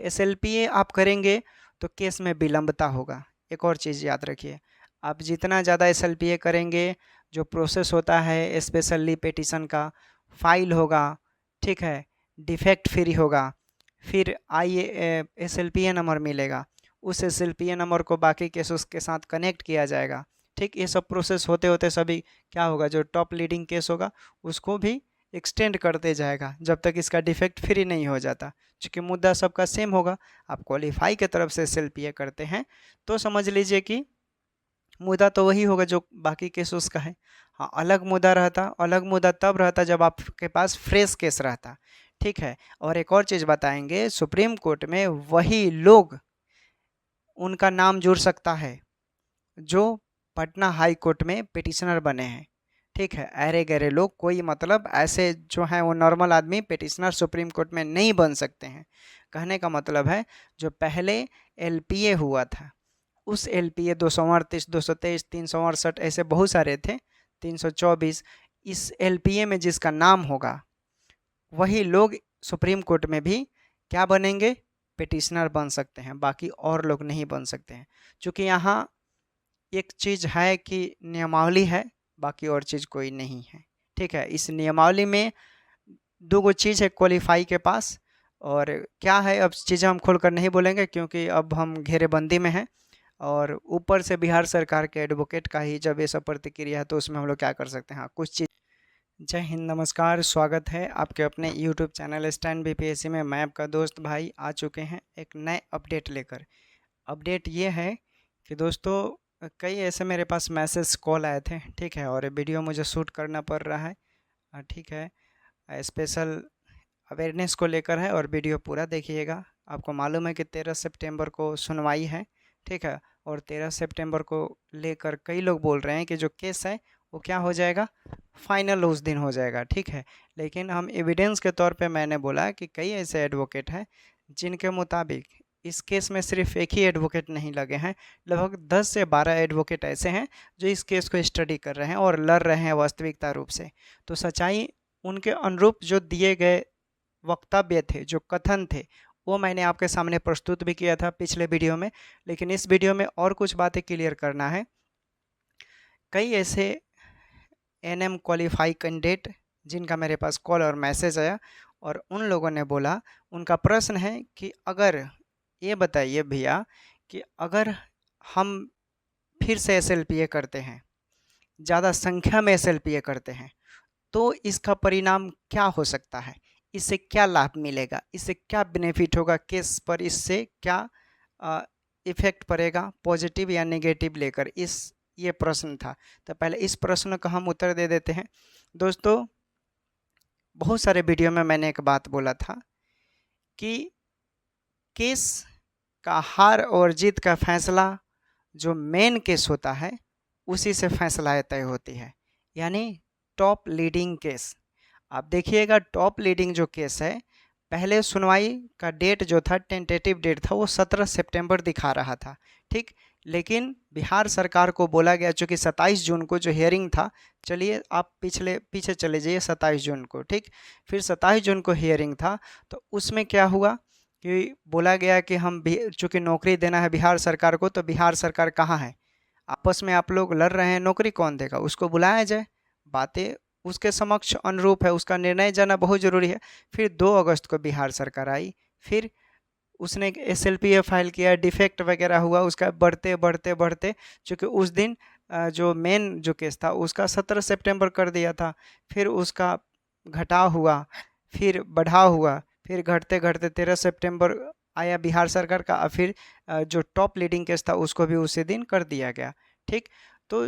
एसएलपीए आप करेंगे तो केस में विलंबता होगा। एक और चीज़ याद रखिए, आप जितना ज़्यादा एसएलपीए करेंगे, जो प्रोसेस होता है स्पेशली पिटीशन का, फाइल होगा, ठीक है, डिफेक्ट फ्री होगा, फिर आइए एसएलपीए नंबर मिलेगा, उस एसएलपीए नंबर को बाकी केसेस के साथ कनेक्ट किया जाएगा। ठीक, ये सब प्रोसेस होते होते सभी क्या होगा, जो टॉप लीडिंग केस होगा उसको भी एक्सटेंड करते जाएगा जब तक इसका डिफेक्ट फ्री नहीं हो जाता। चूँकि मुद्दा सबका सेम होगा, आप क्वालिफाई के तरफ से एसएलपीए करते हैं तो समझ लीजिए कि मुद्दा तो वही होगा जो बाकी केस उसका है। हाँ, अलग मुद्दा रहता, अलग मुद्दा तब रहता जब आपके पास फ्रेश केस रहता। ठीक है, और एक और चीज़ बताएंगे, सुप्रीम कोर्ट में वही लोग उनका नाम जुड़ सकता है जो पटना हाई कोर्ट में पिटिशनर बने हैं। ठीक है, अरे गहरे लोग, कोई मतलब ऐसे जो हैं वो नॉर्मल आदमी पिटिशनर सुप्रीम कोर्ट में नहीं बन सकते हैं। कहने का मतलब है जो पहले एलपीए हुआ था, उस एलपीए 238, 223, 368 ऐसे बहुत सारे थे, 324, इस एलपीए में जिसका नाम होगा वही लोग सुप्रीम कोर्ट में भी क्या बनेंगे, पिटिशनर बन सकते हैं, बाकी और लोग नहीं बन सकते हैं। चूँकि यहाँ एक चीज़ है कि नियमावली है, बाकी और चीज़ कोई नहीं है। ठीक है, इस नियमावली में दो गो चीज़ है क्वालिफाई के पास, और क्या है अब चीज़ें हम खोल कर नहीं बोलेंगे क्योंकि अब हम घेरेबंदी में हैं, और ऊपर से बिहार सरकार के एडवोकेट का ही जब ये सब प्रतिक्रिया है तो उसमें हम लोग क्या कर सकते हैं। हाँ, कुछ चीज़। जय हिंद, नमस्कार, स्वागत है आपके अपने यूट्यूब चैनल स्टैंड बीपीएससी में। मैं आपका दोस्त भाई आ चुके हैं एक नए अपडेट लेकर। अपडेट ये है कि दोस्तों कई ऐसे मेरे पास मैसेज कॉल आए थे, ठीक है, और वीडियो मुझे शूट करना पड़ रहा है, ठीक है, स्पेशल अवेयरनेस को लेकर है, और वीडियो पूरा देखिएगा। आपको मालूम है कि 13 सितंबर को सुनवाई है, ठीक है, और 13 सितंबर को लेकर कई लोग बोल रहे हैं कि जो केस है वो क्या हो जाएगा, फाइनल उस दिन हो जाएगा। ठीक है, लेकिन हम एविडेंस के तौर पे मैंने बोला कि कई ऐसे एडवोकेट हैं जिनके मुताबिक इस केस में सिर्फ एक ही एडवोकेट नहीं लगे हैं, लगभग 10 से 12 एडवोकेट ऐसे हैं जो इस केस को स्टडी कर रहे हैं और लड़ रहे हैं वास्तविकता रूप से। तो सच्चाई उनके अनुरूप जो दिए गए वक्तव्य थे, जो कथन थे, वो मैंने आपके सामने प्रस्तुत भी किया था पिछले वीडियो में, लेकिन इस वीडियो में और कुछ बातें क्लियर करना है। कई ऐसे एनएम क्वालिफाई कैंडिडेट जिनका मेरे पास कॉल और मैसेज आया, और उन लोगों ने बोला, उनका प्रश्न है कि अगर ये बताइए भैया कि अगर हम फिर से एसएलपीए करते हैं, ज़्यादा संख्या में एसएलपीए करते हैं, तो इसका परिणाम क्या हो सकता है, इससे क्या लाभ मिलेगा, इससे क्या बेनिफिट होगा केस पर, इससे क्या इफेक्ट पड़ेगा पॉजिटिव या नेगेटिव लेकर, इस ये प्रश्न था। तो पहले इस प्रश्न का हम उत्तर दे देते हैं। दोस्तों, बहुत सारे वीडियो में मैंने एक बात बोला था कि केस का हार और जीत का फैसला जो मेन केस होता है उसी से फैसला तय होती है, यानी टॉप लीडिंग केस। आप देखिएगा, टॉप लीडिंग जो केस है, पहले सुनवाई का डेट जो था, टेंटेटिव डेट था, वो 17 सितंबर दिखा रहा था। ठीक, लेकिन बिहार सरकार को बोला गया, चूँकि 27 जून को जो हियरिंग था, चलिए आप पीछे चले जाइए 27 जून को, ठीक, फिर 27 जून को हियरिंग था, तो उसमें क्या हुआ कि बोला गया कि हम चूँकि नौकरी देना है बिहार सरकार को, तो बिहार सरकार कहाँ है, आपस में आप लोग लड़ रहे हैं, नौकरी कौन देगा, उसको बुलाया जाए, बातें उसके समक्ष अनुरूप है, उसका निर्णय जाना बहुत ज़रूरी है। फिर 2 अगस्त को बिहार सरकार आई, फिर उसने एसएलपीए फाइल किया, डिफेक्ट वगैरह हुआ, उसका बढ़ते बढ़ते बढ़ते, चूँकि उस दिन जो मेन जो केस था उसका 17 सितंबर कर दिया था, फिर उसका घटाव हुआ, फिर बढ़ाव हुआ, फिर घटते घटते 13 सितंबर आया बिहार सरकार का, और फिर जो टॉप लीडिंग केस था उसको भी उसी दिन कर दिया गया। ठीक, तो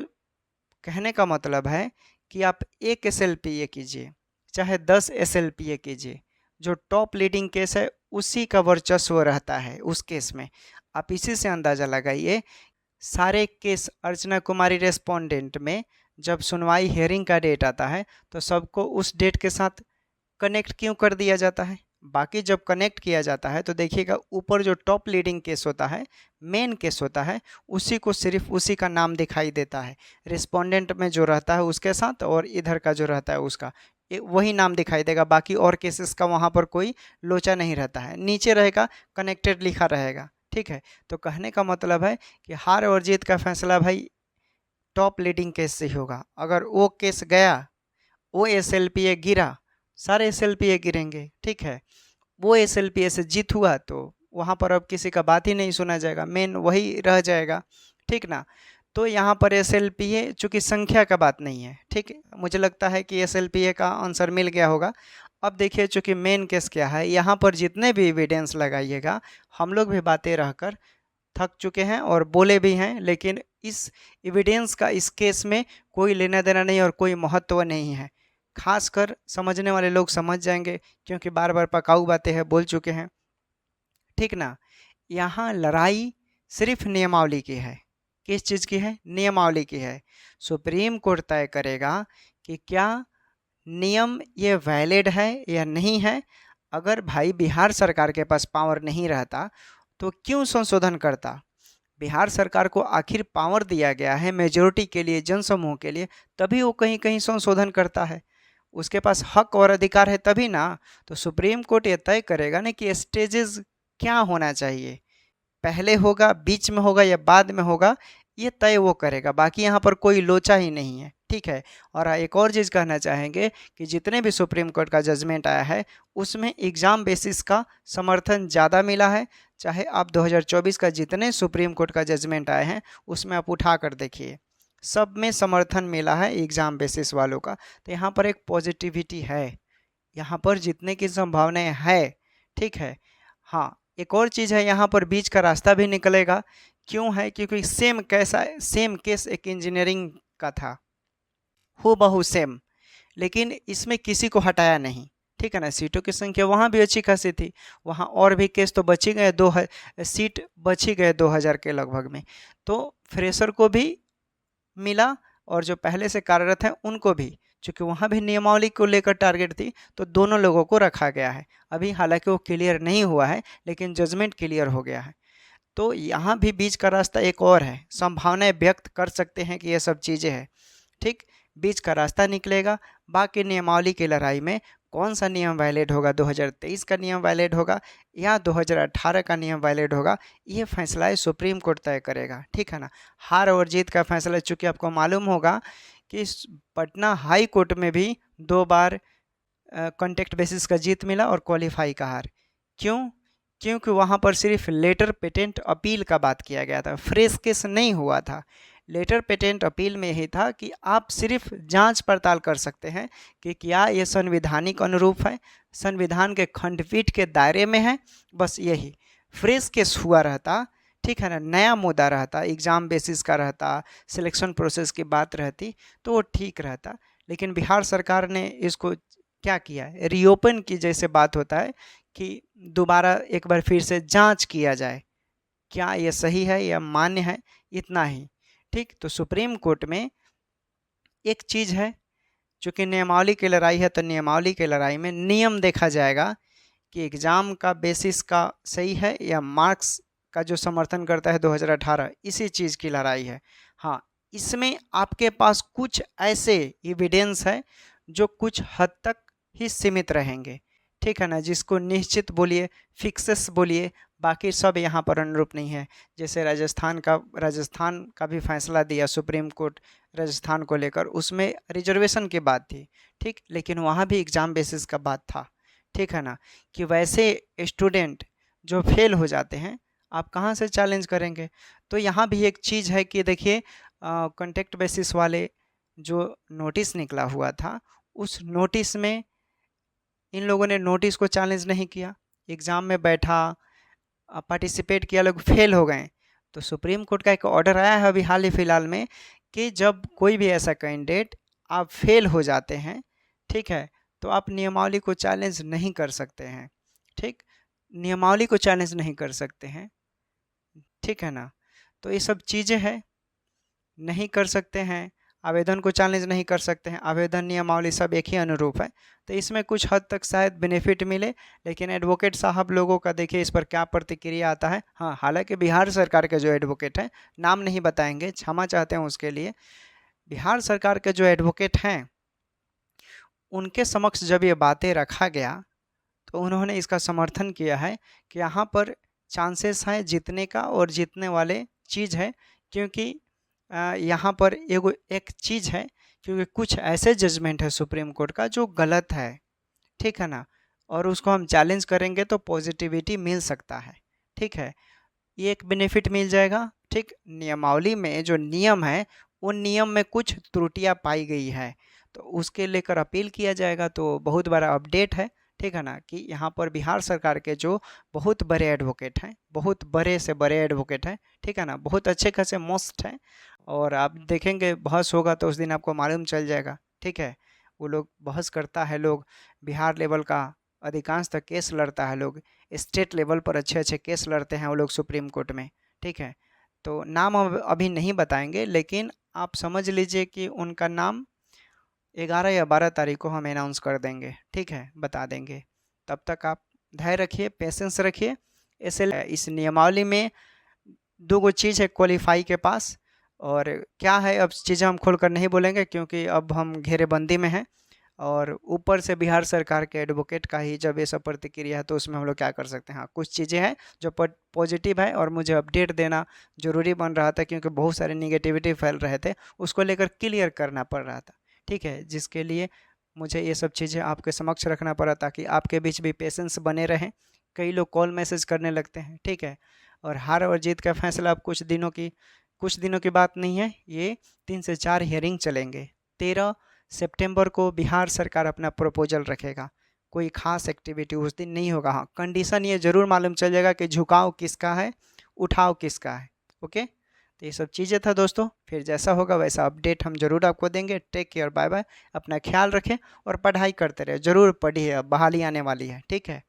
कहने का मतलब है कि आप एक एसएलपीए कीजिए चाहे 10 एसएलपीए कीजिए, जो टॉप लीडिंग केस है उसी का वर्चस्व रहता है उस केस में। आप इसी से अंदाज़ा लगाइए, सारे केस अर्चना कुमारी रेस्पोंडेंट में जब सुनवाई हियरिंग का डेट आता है तो सबको उस डेट के साथ कनेक्ट क्यों कर दिया जाता है। बाकी जब कनेक्ट किया जाता है तो देखिएगा ऊपर जो टॉप लीडिंग केस होता है, मेन केस होता है, उसी को सिर्फ उसी का नाम दिखाई देता है, रिस्पोंडेंट में जो रहता है उसके साथ और इधर का जो रहता है उसका, वही नाम दिखाई देगा, बाकी और केसेस का वहाँ पर कोई लोचा नहीं रहता है, नीचे रहेगा कनेक्टेड लिखा रहेगा। ठीक है, तो कहने का मतलब है कि हार और जीत का फैसला भाई टॉप लीडिंग केस से ही होगा। अगर वो केस गया, वो एसएलपीए गिरा, सारे एसएलपीए गिरेंगे। ठीक है, वो एसएलपीए से जीत हुआ तो वहाँ पर अब किसी का बात ही नहीं सुना जाएगा, मेन वही रह जाएगा। ठीक ना, तो यहाँ पर एसएलपीए चूँकि संख्या का बात नहीं है। ठीक, मुझे लगता है कि एसएलपीए का आंसर मिल गया होगा। अब देखिए चूँकि मेन केस क्या है, यहाँ पर जितने भी एविडेंस लगाइएगा, हम लोग भी बातें रहकर थक चुके हैं और बोले भी हैं, लेकिन इस एविडेंस का इस केस में कोई लेना देना नहीं और कोई महत्व नहीं है। खासकर समझने वाले लोग समझ जाएंगे, क्योंकि बार बार पकाऊ बातें हैं, बोल चुके हैं। ठीक ना, यहाँ लड़ाई सिर्फ नियमावली की है। किस चीज़ की है? नियमावली की है। सुप्रीम कोर्ट तय करेगा कि क्या नियम ये वैलिड है या नहीं है। अगर भाई बिहार सरकार के पास पावर नहीं रहता तो क्यों संशोधन करता? बिहार सरकार को आखिर पावर दिया गया है मेजोरिटी के लिए, जनसमूह के लिए, तभी वो कहीं कहीं संशोधन करता है। उसके पास हक और अधिकार है तभी ना। तो सुप्रीम कोर्ट ये तय करेगा ना कि स्टेजेस क्या होना चाहिए, पहले होगा, बीच में होगा या बाद में होगा, ये तय वो करेगा। बाकी यहाँ पर कोई लोचा ही नहीं है। ठीक है, और एक और चीज़ कहना चाहेंगे कि जितने भी सुप्रीम कोर्ट का जजमेंट आया है उसमें एग्ज़ाम बेसिस का समर्थन ज़्यादा मिला है। चाहे आप 2024 का जितने सुप्रीम कोर्ट का जजमेंट आए हैं उसमें आप उठा कर देखिए, सब में समर्थन मिला है एग्ज़ाम बेसिस वालों का। तो यहाँ पर एक पॉजिटिविटी है, यहाँ पर जीतने की संभावनाएं है। ठीक है, हाँ, एक और चीज़ है, यहाँ पर बीच का रास्ता भी निकलेगा। क्यों है? क्योंकि सेम केस एक इंजीनियरिंग का था, हूबहू सेम, लेकिन इसमें किसी को हटाया नहीं। ठीक है ना, सीटों की संख्या वहाँ भी अच्छी खासी थी, वहाँ और भी केस तो बच ही गए, सीट बच ही गए 2000 के लगभग में। तो फ्रेशर को भी मिला और जो पहले से कार्यरत हैं उनको भी, चूँकि वहाँ भी नियमावली को लेकर टारगेट थी, तो दोनों लोगों को रखा गया है। अभी हालांकि वो क्लियर नहीं हुआ है, लेकिन जजमेंट क्लियर हो गया है। तो यहाँ भी बीच का रास्ता एक और है, संभावनाएं व्यक्त कर सकते हैं कि ये सब चीज़ें हैं। ठीक, बीच का रास्ता निकलेगा। बाकी नियमावली की लड़ाई में कौन सा नियम वैलिड होगा, 2023 का नियम वैलिड होगा या 2018 का नियम वैलिड होगा, ये फैसला सुप्रीम कोर्ट तय करेगा। ठीक है ना, हार और जीत का फैसला, चूँकि आपको मालूम होगा कि पटना हाई कोर्ट में भी 2 बार कॉन्टेक्ट बेसिस का जीत मिला और क्वालिफाई का हार। क्यों? क्योंकि वहाँ पर सिर्फ लेटर पेटेंट अपील का बात किया गया था, फ्रेश केस नहीं हुआ था। लेटर पेटेंट अपील में ही था कि आप सिर्फ जांच पड़ताल कर सकते हैं कि क्या ये संवैधानिक अनुरूप है, संविधान के खंडपीठ के दायरे में है, बस यही। फ्रेश केस हुआ रहता, ठीक है ना, नया मुद्दा रहता, एग्ज़ाम बेसिस का रहता, सिलेक्शन प्रोसेस की बात रहती, तो वो ठीक रहता। लेकिन बिहार सरकार ने इसको क्या किया, रीओपन की, जैसे बात होता है कि दोबारा एक बार फिर से जांच किया जाए क्या ये सही है या मान्य है, इतना ही। ठीक, तो सुप्रीम कोर्ट में एक चीज़ है, चूँकि नियमावली की लड़ाई है, तो नियमावली की लड़ाई में नियम देखा जाएगा कि एग्ज़ाम का बेसिस का सही है या मार्क्स का जो समर्थन करता है 2018, इसी चीज़ की लड़ाई है। हाँ, इसमें आपके पास कुछ ऐसे एविडेंस है जो कुछ हद तक ही सीमित रहेंगे। ठीक है ना, जिसको निश्चित बोलिए, फिक्सेस बोलिए, बाकी सब यहाँ पर अनुरूप नहीं है। जैसे राजस्थान का भी फैसला दिया सुप्रीम कोर्ट राजस्थान को लेकर, उसमें रिजर्वेशन की बात थी। ठीक, लेकिन वहाँ भी एग्ज़ाम बेसिस का बात था। ठीक है ना, कि वैसे स्टूडेंट जो फेल हो जाते हैं, आप कहाँ से चैलेंज करेंगे? तो यहाँ भी एक चीज़ है कि देखिए, कॉन्टेक्ट बेसिस वाले जो नोटिस निकला हुआ था, उस नोटिस में इन लोगों ने नोटिस को चैलेंज नहीं किया, एग्ज़ाम में बैठा, पार्टिसिपेट किया, लोग फेल हो गए। तो सुप्रीम कोर्ट का एक ऑर्डर आया है अभी हाल ही फिलहाल में कि जब कोई भी ऐसा कैंडिडेट आप फेल हो जाते हैं, ठीक है, तो आप नियमावली को चैलेंज नहीं कर सकते हैं। ठीक, नियमावली को चैलेंज नहीं कर सकते हैं। ठीक है ना, तो ये सब चीज़ें हैं, नहीं कर सकते हैं। आवेदन को चैलेंज नहीं कर सकते हैं, आवेदन नियमावली सब एक ही अनुरूप है। तो इसमें कुछ हद तक शायद बेनिफिट मिले, लेकिन एडवोकेट साहब लोगों का देखिए इस पर क्या प्रतिक्रिया आता है। हाँ, हालांकि बिहार सरकार के जो एडवोकेट हैं, नाम नहीं बताएंगे, क्षमा चाहते हैं उसके लिए, बिहार सरकार के जो एडवोकेट हैं उनके समक्ष जब ये बातें रखा गया तो उन्होंने इसका समर्थन किया है कि यहाँ पर चांसेस है जीतने का और जीतने वाले चीज़ है, क्योंकि यहाँ पर एक चीज़ है, क्योंकि कुछ ऐसे जजमेंट है सुप्रीम कोर्ट का जो गलत है, ठीक है ना, और उसको हम चैलेंज करेंगे तो पॉजिटिविटी मिल सकता है, ठीक है, ये एक बेनिफिट मिल जाएगा। ठीक, नियमावली में जो नियम है उन नियम में कुछ त्रुटियां पाई गई है तो उसके लेकर अपील किया जाएगा, तो बहुत बड़ा अपडेट है, ठीक है ना, कि यहाँ पर बिहार सरकार के जो बहुत बड़े एडवोकेट हैं, बहुत बड़े से बड़े एडवोकेट हैं, ठीक है ना, बहुत अच्छे खासे मस्त हैं, और आप देखेंगे बहस होगा तो उस दिन आपको मालूम चल जाएगा, ठीक है, वो लोग बहस करता है, लोग बिहार लेवल का अधिकांश तक केस लड़ता है, लोग स्टेट लेवल पर अच्छे अच्छे केस लड़ते हैं वो लोग सुप्रीम कोर्ट में, ठीक है, तो नाम हम अभी नहीं बताएंगे, लेकिन आप समझ लीजिए कि उनका नाम 11 या 12 तारीख को हम अनाउंस कर देंगे, ठीक है, बता देंगे। तब तक आप धैर्य रखिए, पेशेंस रखिए। इस नियमावली में दो गो चीज़ है क्वालिफाई के पास, और क्या है अब चीज़ें हम खोल कर नहीं बोलेंगे क्योंकि अब हम घेरेबंदी में हैं, और ऊपर से बिहार सरकार के एडवोकेट का ही जब ये सब प्रतिक्रिया है तो उसमें हम लोग क्या कर सकते हैं। हाँ, कुछ चीज़ें हैं जो पॉजिटिव है और मुझे अपडेट देना ज़रूरी बन रहा था क्योंकि बहुत सारे निगेटिविटी फैल रहे थे, उसको लेकर क्लियर करना पड़ रहा था, ठीक है, जिसके लिए मुझे ये सब चीज़ें आपके समक्ष रखना पड़ा ताकि आपके बीच भी पेशेंस बने रहें। कई लोग कॉल मैसेज करने लगते हैं, ठीक है, और हार और जीत का फैसला अब कुछ दिनों की बात नहीं है, ये 3 से 4 हियरिंग चलेंगे। 13 सितंबर को बिहार सरकार अपना प्रपोजल रखेगा, कोई खास एक्टिविटी उस दिन नहीं होगा। हाँ, कंडीशन ये ज़रूर मालूम चल जाएगा कि झुकाव किसका है, उठाव किसका है, ओके। तो ये सब चीज़ें था दोस्तों, फिर जैसा होगा वैसा अपडेट हम ज़रूर आपको देंगे। टेक केयर, बाय बाय, अपना ख्याल रखें और पढ़ाई करते रहे, ज़रूर पढ़िए, अब बहाली आने वाली है, ठीक है।